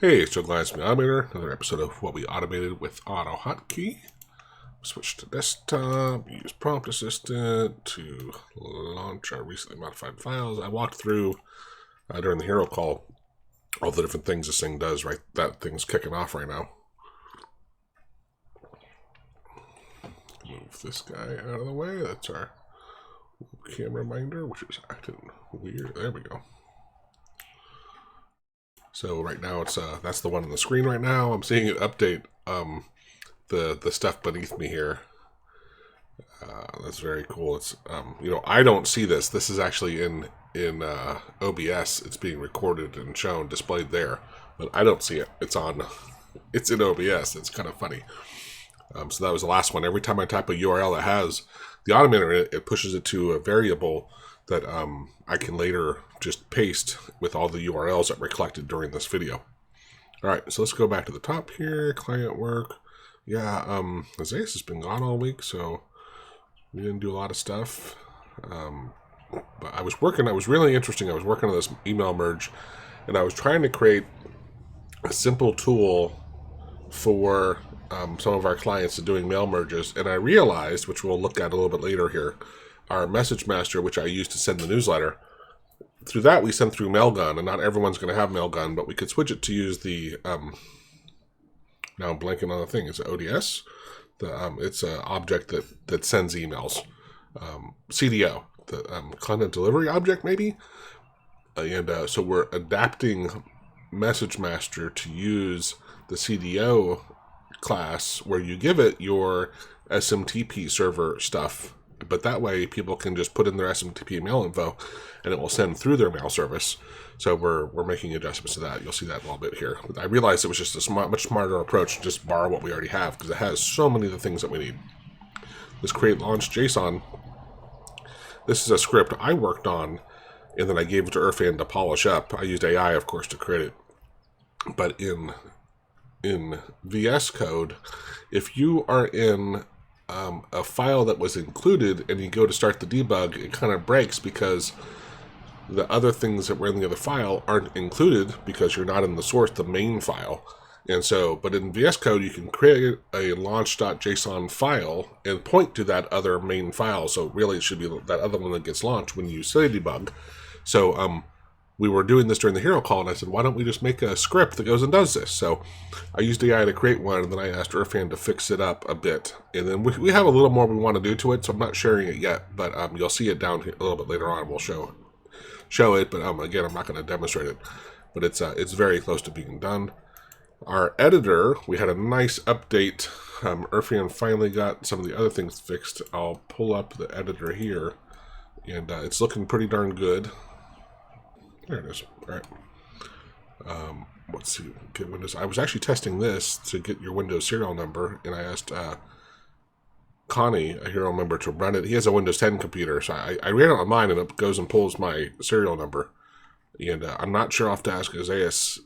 Hey, it's Joe Glines from the Automator, another episode of what we automated with AutoHotkey. Switch to desktop, use Prompt Assistant to launch our recently modified files. I walked through during the hero call all the different things this thing does, right? That thing's kicking off right now. Move this guy out of the way. That's our camera reminder, which is acting weird. There we go. So right now it's that's the one on the screen right now. I'm seeing it update the stuff beneath me here. That's very cool. It's I don't see this. This is actually in OBS. It's being recorded and shown, displayed there, but I don't see it. It's in OBS. It's kind of funny. So that was the last one. Every time I type a URL that has the Automator in it, it pushes it to a variable that I can later just paste with all the URLs that were collected during this video. All right, so let's go back to the top here. Client work. Yeah, Isaias has been gone all week, so we didn't do a lot of stuff. But I was really interesting. I was working on this email merge, and I was trying to create a simple tool for some of our clients to doing mail merges, and I realized, which we'll look at a little bit later here, our message master, which I use to send the newsletter, through that we send through mailgun, and not everyone's going to have mailgun, but we could switch it to use the now I'm blanking on the thing. It's an ODS. It's an object that sends emails. CDO, the content delivery object, maybe. So we're adapting message master to use the CDO class, where you give it your SMTP server stuff, but that way people can just put in their SMTP mail info and it will send through their mail service. So we're making adjustments to that. You'll see that in a little bit here. But I realized it was just a much smarter approach to just borrow what we already have, because it has so many of the things that we need. This CreateLaunch JSON, this is a script I worked on and then I gave it to Irfan to polish up. I used AI, of course, to create it. But in VS Code, if you are in a file that was included and you go to start the debug, it kind of breaks because the other things that were in the other file aren't included because you're not in the source, the main file. And so, but in VS Code, you can create a launch.json file and point to that other main file. So really it should be that other one that gets launched when you say debug. So we were doing this during the hero call, and I said, why don't we just make a script that goes and does this? So I used AI to create one, and then I asked Irfan to fix it up a bit. And then we have a little more we want to do to it, so I'm not sharing it yet, but you'll see it down here a little bit later on. We'll show it, but again, I'm not going to demonstrate it. But it's very close to being done. Our editor, we had a nice update. Irfan finally got some of the other things fixed. I'll pull up the editor here, and it's looking pretty darn good. There it is. All right. Let's see. Get Windows. I was actually testing this to get your Windows serial number, and I asked Connie, a hero member, to run it. He has a Windows 10 computer, so I ran it on mine, and it goes and pulls my serial number. And I'm not sure. I'll have to ask Isaias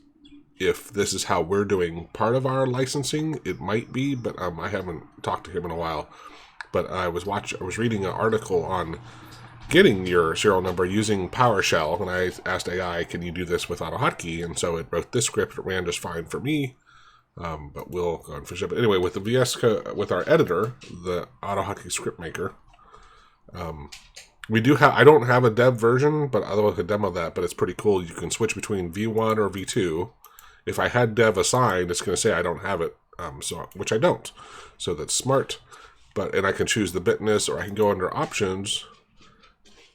if this is how we're doing part of our licensing. It might be, but I haven't talked to him in a while. But I was reading an article on getting your serial number using PowerShell, and I asked AI, can you do this with AutoHotkey? And so it wrote this script. It ran just fine for me, but we'll go and finish it. But anyway, with the VS Code, with our editor, the AutoHotkey script maker, we do have. I don't have a dev version, but otherwise I could demo that. But it's pretty cool. You can switch between V1 or V2. If I had dev assigned, it's going to say I don't have it, which I don't. So that's smart. And I can choose the bitness, or I can go under options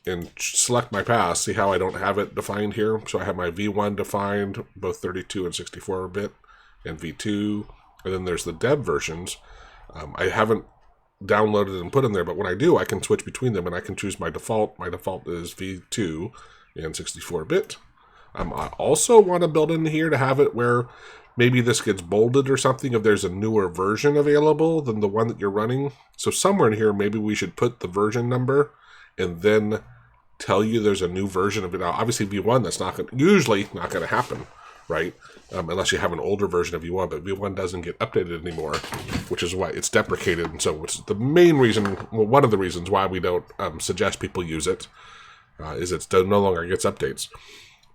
and select my path, see how I don't have it defined here. So I have my V1 defined, both 32 and 64-bit, and V2, and then there's the dev versions. I haven't downloaded and put in there, but when I do, I can switch between them, and I can choose my default. My default is V2 and 64-bit. I also want to build in here to have it where maybe this gets bolded or something if there's a newer version available than the one that you're running. So somewhere in here, maybe we should put the version number and then tell you there's a new version of it. Now, obviously V1, that's usually not going to happen, right? Unless you have an older version of V1, but V1 doesn't get updated anymore, which is why it's deprecated. And so it's the main reason, well, one of the reasons why we don't suggest people use it is it no longer gets updates.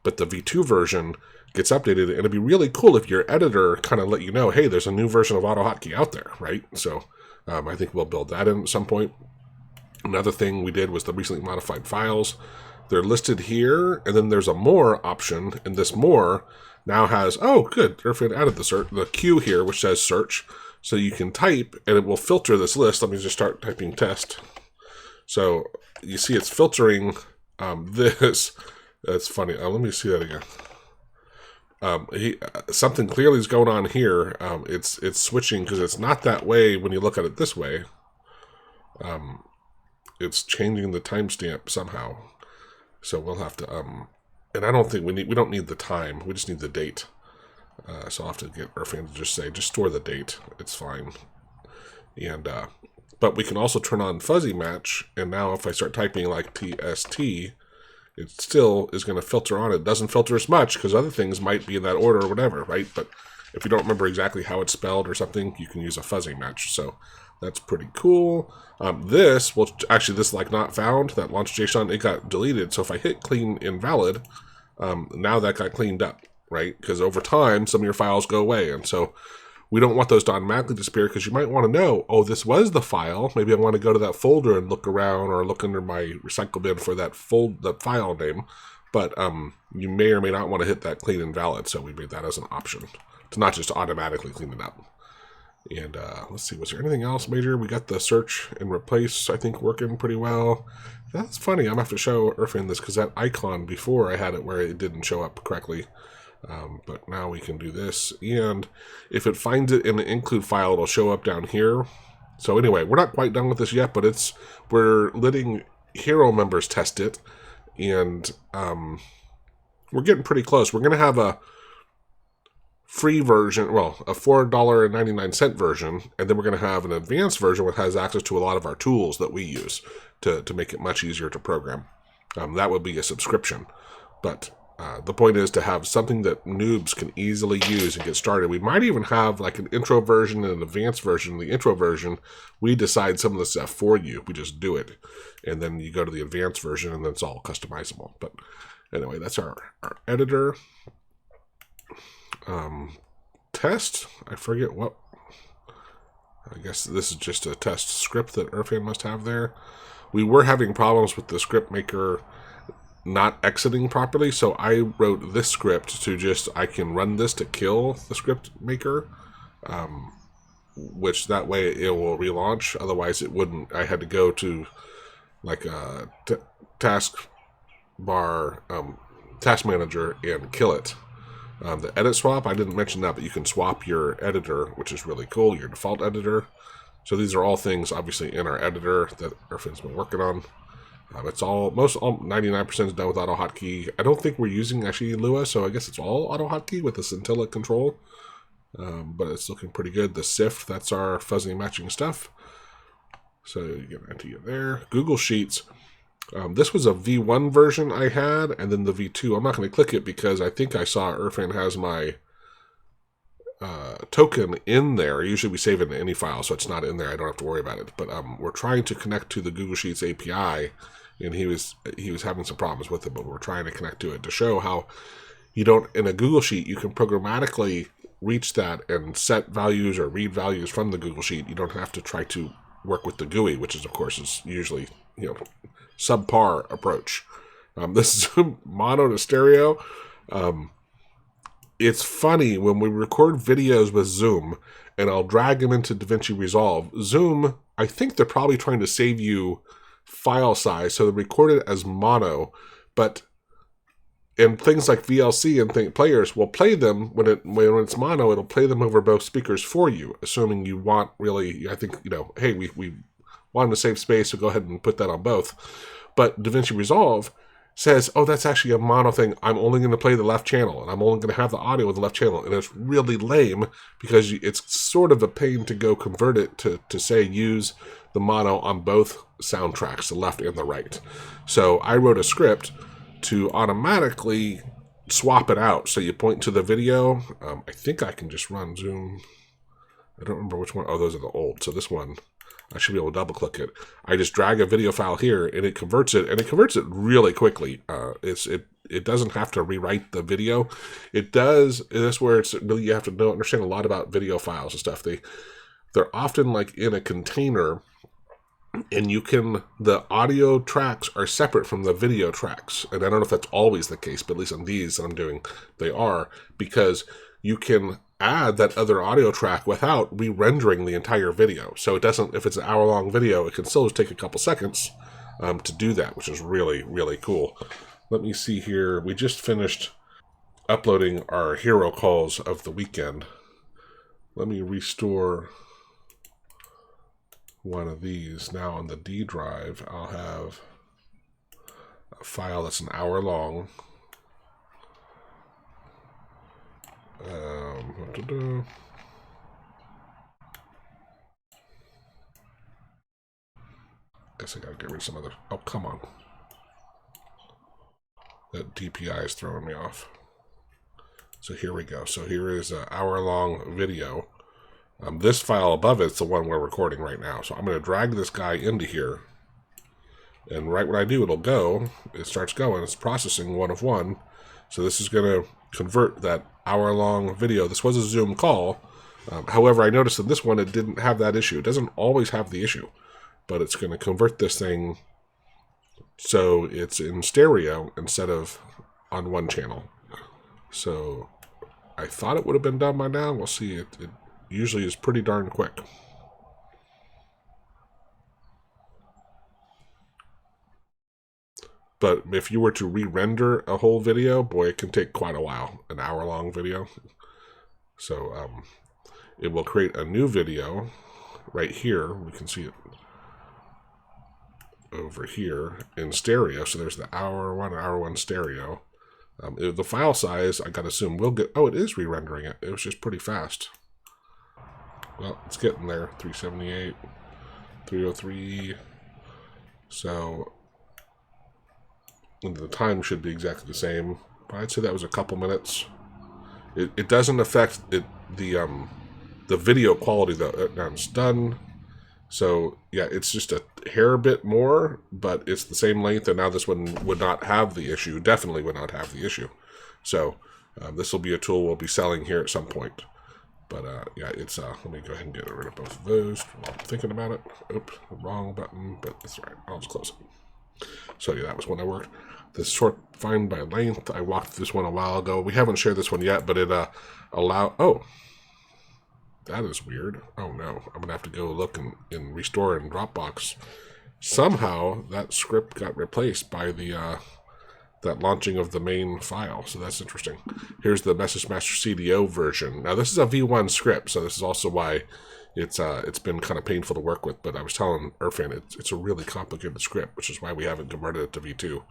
But the V2 version gets updated. And it'd be really cool if your editor kind of let you know, hey, there's a new version of AutoHotkey out there, right? So I think we'll build that in at some point. Another thing we did was the recently modified files. They're listed here, and then there's a more option, and this more now has, oh, good, Irfan added the queue here, which says search, so you can type, and it will filter this list. Let me just start typing test. So you see it's filtering this. That's funny. Let me see that again. Something clearly is going on here. It's switching because it's not that way when you look at it this way. It's changing the timestamp somehow. So we'll have to, and I don't think we don't need the time. We just need the date. So I'll have to get Irfan to just say, just store the date. It's fine. And, but we can also turn on fuzzy match. And now if I start typing like TST, it still is going to filter on. It doesn't filter as much because other things might be in that order or whatever, right? But if you don't remember exactly how it's spelled or something, you can use a fuzzy match. So that's pretty cool. This like not found, that launch JSON, it got deleted. So if I hit clean invalid, now that got cleaned up, right? Because over time, some of your files go away. And so we don't want those to automatically disappear because you might want to know, oh, this was the file. Maybe I want to go to that folder and look around or look under my recycle bin for that file name. But you may or may not want to hit that clean invalid. So we made that as an option to not just automatically clean it up. And let's see, was there anything else major? We got the search and replace, I think, working pretty well. That's funny. I'm going to have to show Irfan this because that icon before I had it where it didn't show up correctly. But now we can do this. And if it finds it in the include file, it'll show up down here. So anyway, we're not quite done with this yet, but we're letting hero members test it. And we're getting pretty close. We're going to have a free version, well, a $4.99 version, and then we're going to have an advanced version which has access to a lot of our tools that we use to make it much easier to program. That would be a subscription. But the point is to have something that noobs can easily use and get started. We might even have like an intro version and an advanced version. The intro version, we decide some of the stuff for you. We just do it. And then you go to the advanced version and then it's all customizable. But anyway, that's our editor. Test, I forget what, I guess this is just a test script that Irfan must have there. We were having problems with the script maker not exiting properly, so I wrote this script to just, I can run this to kill the script maker, which that way it will relaunch, otherwise it wouldn't. I had to go to like a task bar, task manager and kill it. The edit swap, I didn't mention that, but you can swap your editor, which is really cool, your default editor. So these are all things, obviously, in our editor that Irfan's been working on. It's all 99% is done with AutoHotkey. I don't think we're using, actually, Lua, so I guess it's all AutoHotkey with the scintilla control. But it's looking pretty good. The Sift, that's our fuzzy matching stuff. So you can enter it there. Google Sheets. This was a V1 version I had, and then the V2. I'm not going to click it because I think I saw Irfan has my token in there. Usually we save it in any file, so it's not in there. I don't have to worry about it. But we're trying to connect to the Google Sheets API, and he was having some problems with it, but we're trying to connect to it to show how you don't, in a Google Sheet, you can programmatically reach that and set values or read values from the Google Sheet. You don't have to try to work with the GUI, which is, of course, is usually, subpar approach. This is mono to stereo. It's funny when we record videos with Zoom and I'll drag them into DaVinci Resolve. Zoom, I think they're probably trying to save you file size, so they record it as mono, but and things like VLC and players will play them when it's mono, it'll play them over both speakers for you, assuming you want really, I think, hey, we wanted to save space, so go ahead and put that on both. But DaVinci Resolve says, oh, that's actually a mono thing. I'm only going to play the left channel, and I'm only going to have the audio with the left channel. And it's really lame because it's sort of a pain to go convert it to say use the mono on both soundtracks, the left and the right. So I wrote a script to automatically swap it out. So you point to the video. I think I can just run Zoom. I don't remember which one. Oh, those are the old. So this one, I should be able to double click it. I just drag a video file here and it converts it really quickly. It it doesn't have to rewrite the video. It does. That's where it's really, you have to understand a lot about video files and stuff. They're often like in a container, and the audio tracks are separate from the video tracks. And I don't know if that's always the case, but at least on these that I'm doing, they are, because you can add that other audio track without re-rendering the entire video. So it doesn't, if it's an hour-long video, it can still just take a couple seconds to do that, which is really, really cool. Let me see here. We just finished uploading our hero calls of the weekend. Let me restore one of these. Now on the D drive, I'll have a file that's an hour long. Guess I gotta get rid of some other. Oh, come on. That DPI is throwing me off. So here we go. So here is an hour-long video. This file above it's the one we're recording right now. So I'm going to drag this guy into here. And right when I do, it'll go. It starts going. It's processing 1 of 1. So this is going to convert that hour-long video. This was a Zoom call. However, I noticed in this one, it didn't have that issue. It doesn't always have the issue. But it's going to convert this thing so it's in stereo instead of on one channel. So I thought it would have been done by now. We'll see. It usually is pretty darn quick. But if you were to re-render a whole video, boy, it can take quite a while. An hour-long video. So it will create a new video right here. We can see it over here in stereo. So there's the hour one stereo. The file size, I gotta assume, will get... Oh, it is re-rendering it. It was just pretty fast. Well, it's getting there. 378, 303. So the time should be exactly the same. But I'd say that was a couple minutes. It doesn't affect the video quality though. Now it's done. So yeah, it's just a hair bit more, but it's the same length, and now this one would not have the issue. Definitely would not have the issue. So this will be a tool we'll be selling here at some point. But yeah, it's let me go ahead and get rid of both of those while I'm thinking about it. Oops, wrong button, but that's all right. I'll just close it. So yeah, that was when I worked. This sort find by length, I walked this one a while ago. We haven't shared this one yet, but it oh, that is weird. Oh no, I'm gonna have to go look and restore in Dropbox. Somehow that script got replaced by the that launching of the main file. So that's interesting. Here's the Message Master CDO version. Now this is a V1 script, so this is also why it's been kind of painful to work with. But I was telling Irfan it's a really complicated script, which is why we haven't converted it to V2.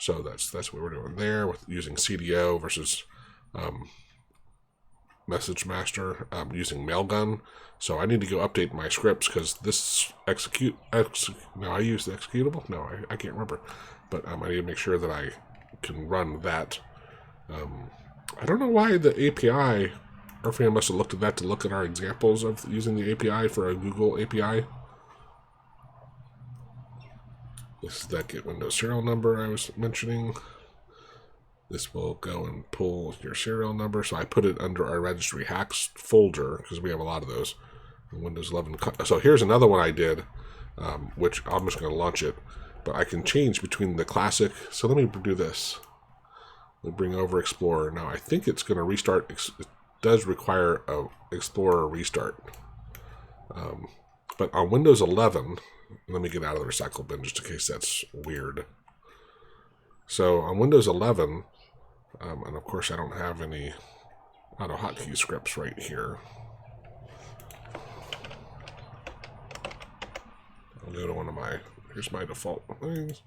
So that's what we're doing there with using CDO versus Message Master using mailgun. So I need to go update my scripts because this no, I use the executable. No, I can't remember. But I need to make sure that I can run that. I don't know why the API, Irfan must have looked at that to look at our examples of using the API for a Google API. This is that get Windows serial number I was mentioning. This will go and pull your serial number. So I put it under our registry hacks folder because we have a lot of those. Windows 11. So here's another one I did, which I'm just going to launch it. But I can change between the classic. So let me do this. We'll bring over Explorer. Now I think it's going to restart. It does require a Explorer restart. But on Windows 11, let me get out of the recycle bin just in case that's weird. So on Windows 11, and of course I don't have any AutoHotkey scripts right here. I'll go to one of my, here's my default things.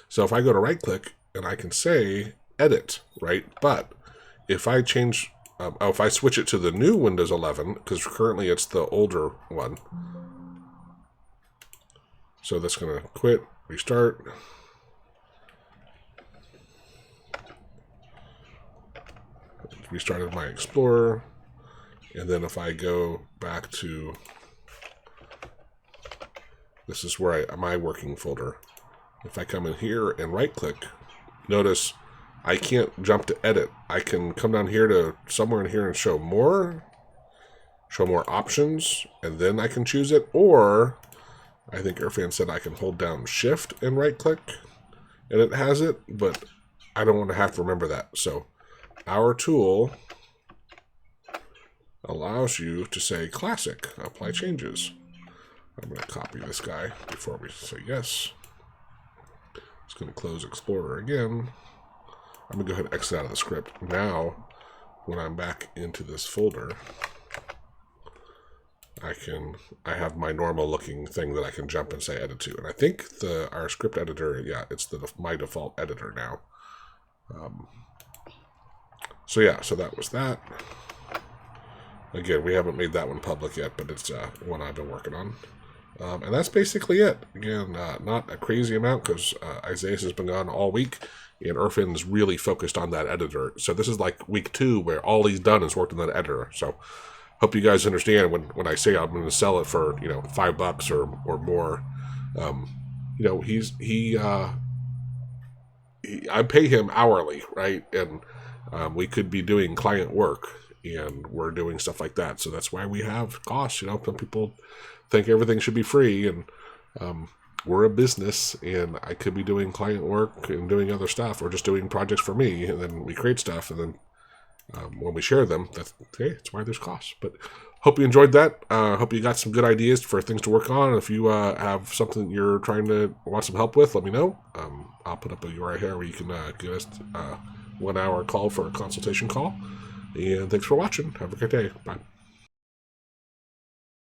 So if I go to right click and I can say edit, right? But if I change, if I switch it to the new Windows 11, because currently it's the older one. So that's going to quit, restart. Restarted my Explorer. And then if I go back to, this is where my working folder. If I come in here and right click, notice I can't jump to edit. I can come down here to somewhere in here and show more options, and then I can choose it. Or I think Irfan said I can hold down shift and right click and it has it, but I don't want to have to remember that. So our tool allows you to say classic, apply changes. I'm going to copy this guy before we say yes. It's going to close Explorer again. I'm going to go ahead and exit out of the script. Now, when I'm back into this folder, I have my normal looking thing that I can jump and say edit to. And I think our script editor, yeah, it's my default editor now. So that was that. Again, we haven't made that one public yet, but it's one I've been working on. And that's basically it. Again, not a crazy amount because Isaias has been gone all week, and Irfan's really focused on that editor. So this is like week 2 where all he's done is worked on that editor. So hope you guys understand when I say I'm going to sell it for $5 or more. I pay him hourly, right? And we could be doing client work, and we're doing stuff like that. So that's why we have costs. Some people think everything should be free, and we're a business, and I could be doing client work and doing other stuff, or just doing projects for me, and then we create stuff, and then when we share them, that's why there's costs. But hope you enjoyed that. Hope you got some good ideas for things to work on. If you have something you're want some help with, let me know. I'll put up a URL here where you can give us a 1 hour call for a consultation call. And thanks for watching. Have a great day. Bye.